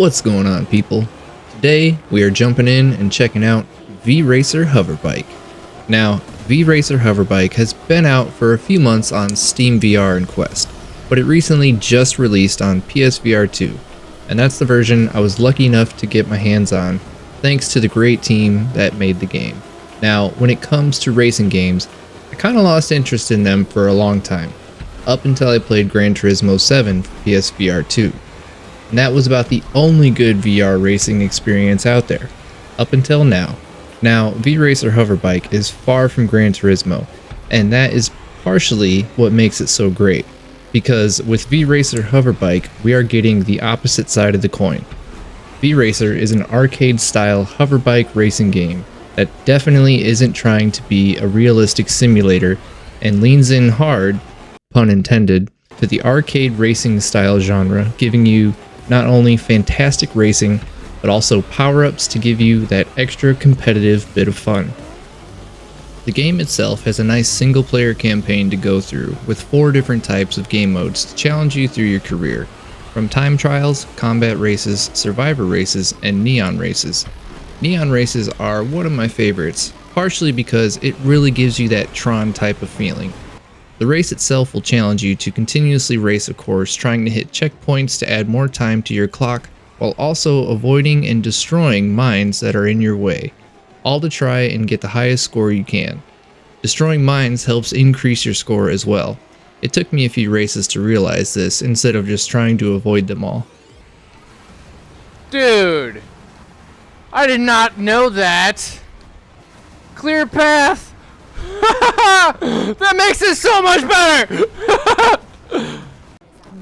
What's going on, people? Today we are jumping in and checking out V-Racer Hoverbike. Now, V-Racer Hoverbike has been out for a few months on Steam VR and Quest, but it recently just released on PSVR2, and that's the version I was lucky enough to get my hands on, thanks to the great team that made the game. Now, when it comes to racing games, I kinda lost interest in them for a long time, up until I played Gran Turismo 7 for PSVR2. And that was about the only good VR racing experience out there, up until now. Now, V-Racer Hoverbike is far from Gran Turismo, and that is partially what makes it so great, because with V-Racer Hoverbike, we are getting the opposite side of the coin. V-Racer is an arcade-style hoverbike racing game that definitely isn't trying to be a realistic simulator and leans in hard, pun intended, to the arcade racing style genre, giving you not only fantastic racing, but also power-ups to give you that extra competitive bit of fun. The game itself has a nice single-player campaign to go through, with 4 different types of game modes to challenge you through your career, from time trials, combat races, survivor races, and neon races. Neon races are one of my favorites, partially because it really gives you that Tron type of feeling. The race itself will challenge you to continuously race a course, trying to hit checkpoints to add more time to your clock, while also avoiding and destroying mines that are in your way, all to try and get the highest score you can. Destroying mines helps increase your score as well. It took me a few races to realize this, instead of just trying to avoid them all. Dude! I did not know that! Clear path! That makes it so much better!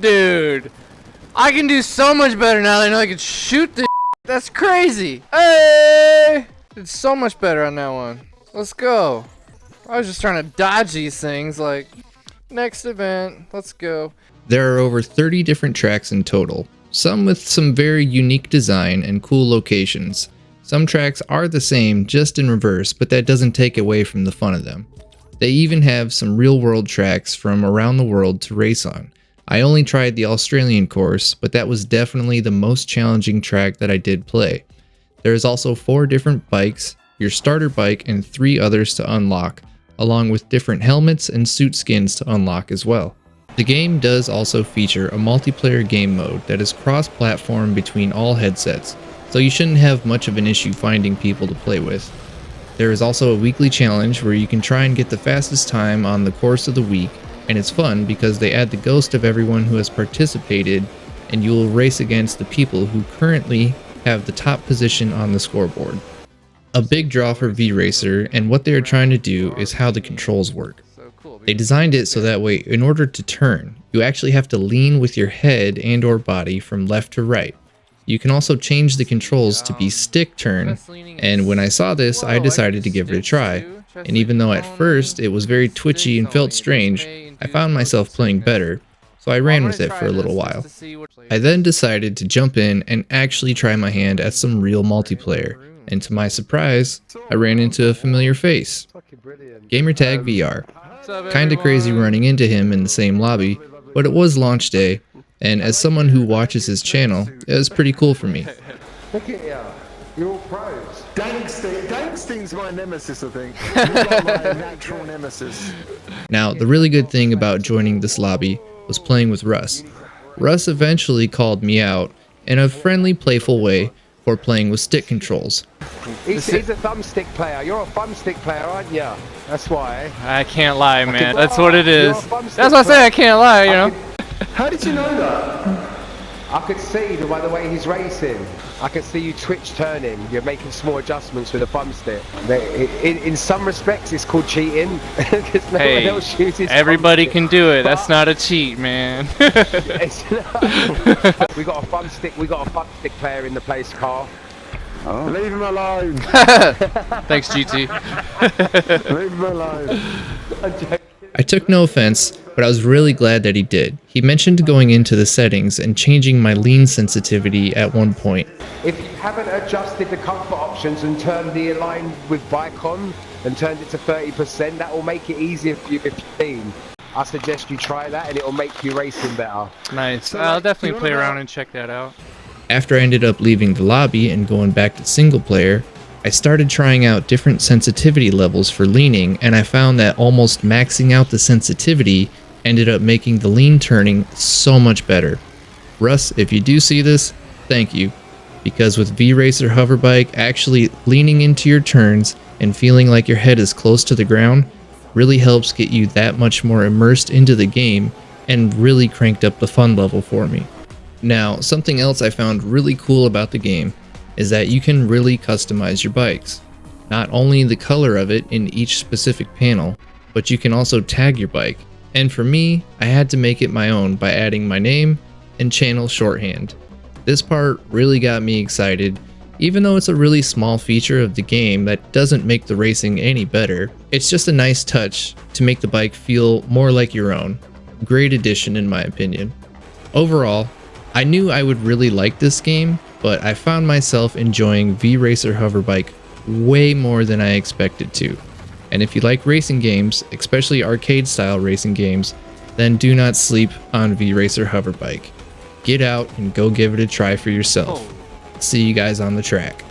Dude, I can do so much better now that I know I can shoot this. That's crazy. Hey! It's so much better on that one. Let's go. I was just trying to dodge these things, like, next event, let's go. There are over 30 different tracks in total, some with some very unique design and cool locations. Some tracks are the same, just in reverse, but that doesn't take away from the fun of them. They even have some real-world tracks from around the world to race on. I only tried the Australian course, but that was definitely the most challenging track that I did play. There is also 4 different bikes, your starter bike, and 3 others to unlock, along with different helmets and suit skins to unlock as well. The game does also feature a multiplayer game mode that is cross-platform between all headsets, so you shouldn't have much of an issue finding people to play with. There is also a weekly challenge where you can try and get the fastest time on the course of the week, and it's fun because they add the ghost of everyone who has participated, and you will race against the people who currently have the top position on the scoreboard. A big draw for V-Racer, and what they are trying to do, is how the controls work. They designed it so that way, in order to turn, you actually have to lean with your head and or body from left to right. You can also change the controls to be stick turn, and when I saw this, I decided to give it a try, and even though at first it was very twitchy and felt strange, I found myself playing better, so I ran with it for a little while. I then decided to jump in and actually try my hand at some real multiplayer, and to my surprise, I ran into a familiar face. Gamertag VR. Kinda crazy running into him in the same lobby, but it was launch day, and as someone who watches his channel, it was pretty cool for me. Look at you. You're all pros. Dankstein's my nemesis, I think. You're my natural nemesis. Now, the really good thing about joining this lobby was playing with Russ. Russ eventually called me out in a friendly, playful way for playing with stick controls. He's a thumbstick player. You're a thumbstick player, aren't you? That's why. I can't lie, man. That's what it is. That's what I say, I can't lie, you know? How did you know that? I could see by the way he's racing. I could see you twitch turning. You're making small adjustments with a thumbstick. In some respects, it's called cheating. Because no one else uses everybody can do it. That's not a cheat, man. We got a thumbstick player in the place, Carl. Oh. Leave him alone. Thanks, GT. Leave him alone. I took no offense, but I was really glad that he did. He mentioned going into the settings and changing my lean sensitivity at one point. If you haven't adjusted the comfort options and turned the align with bike on and turned it to 30%, that will make it easier for you if you're lean. I suggest you try that and it will make your racing better. Nice. I'll definitely play around and check that out. After I ended up leaving the lobby and going back to single player, I started trying out different sensitivity levels for leaning, and I found that almost maxing out the sensitivity ended up making the lean turning so much better. Russ, if you do see this, thank you, because with V-Racer Hoverbike, actually leaning into your turns and feeling like your head is close to the ground really helps get you that much more immersed into the game and really cranked up the fun level for me. Now, something else I found really cool about the game is that you can really customize your bikes. Not only the color of it in each specific panel, but you can also tag your bike. And for me, I had to make it my own by adding my name and channel shorthand. This part really got me excited, even though it's a really small feature of the game that doesn't make the racing any better. It's just a nice touch to make the bike feel more like your own. Great addition in my opinion. Overall, I knew I would really like this game, but I found myself enjoying V-Racer Hoverbike way more than I expected to. And if you like racing games, especially arcade-style racing games, then do not sleep on V-Racer Hoverbike. Get out and go give it a try for yourself. See you guys on the track.